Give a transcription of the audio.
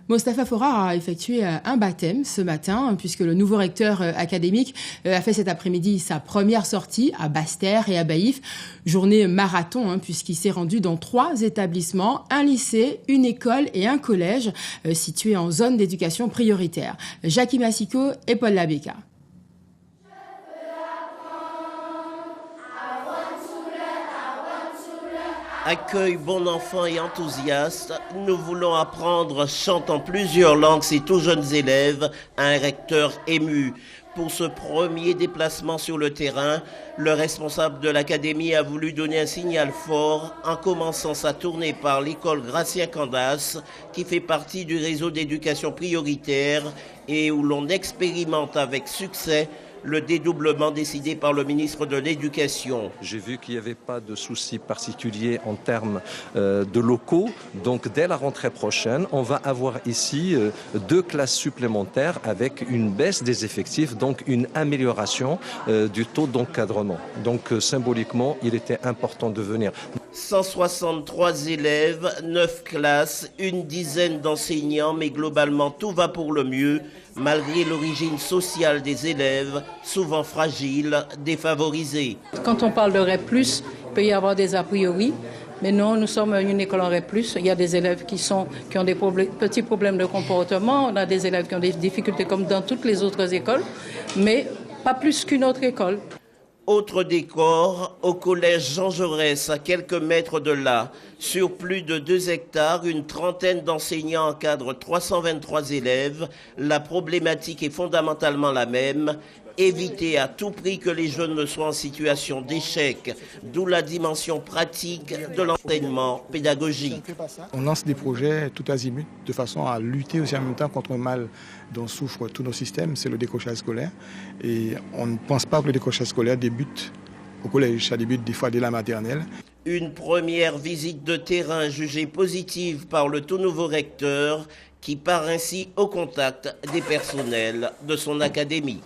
Mostafa Fora a effectué un baptême ce matin, puisque le nouveau recteur académique a fait cet après-midi sa première sortie à Basse-Terre et à Baïf. Journée marathon, puisqu'il s'est rendu dans 3 établissements, un lycée, une école et un collège situés en zone d'éducation prioritaire. Jackie Massico et Paul Labeka. Accueil bon enfant et enthousiaste, nous voulons apprendre, chantant plusieurs langues, ces tout jeunes élèves, un recteur ému. Pour ce premier déplacement sur le terrain, le responsable de l'académie a voulu donner un signal fort en commençant sa tournée par l'école Gratien Candace, qui fait partie du réseau d'éducation prioritaire et où l'on expérimente avec succès le dédoublement décidé par le ministre de l'Éducation. J'ai vu qu'il n'y avait pas de souci particulier en termes de locaux. Donc dès la rentrée prochaine, on va avoir ici 2 classes supplémentaires avec une baisse des effectifs, donc une amélioration du taux d'encadrement. Donc symboliquement, il était important de venir. 163 élèves, 9 classes, une dizaine d'enseignants, mais globalement tout va pour le mieux, malgré l'origine sociale des élèves, souvent fragiles, défavorisés. Quand on parle de REP+, il peut y avoir des a priori, mais non, nous sommes une école en REP+. Il y a des élèves qui ont des petits problèmes de comportement, on a des élèves qui ont des difficultés comme dans toutes les autres écoles, mais pas plus qu'une autre école. Autre décor, au collège Jean Jaurès, à quelques mètres de là, sur plus de 2 hectares, une trentaine d'enseignants encadrent 323 élèves. La problématique est fondamentalement la même. Éviter à tout prix que les jeunes ne soient en situation d'échec, d'où la dimension pratique de l'enseignement pédagogique. On lance des projets tout azimut de façon à lutter aussi en même temps contre un mal dont souffrent tous nos systèmes, c'est le décrochage scolaire. Et on ne pense pas que le décrochage scolaire débute au collège, ça débute des fois dès la maternelle. Une première visite de terrain jugée positive par le tout nouveau recteur qui part ainsi au contact des personnels de son académie.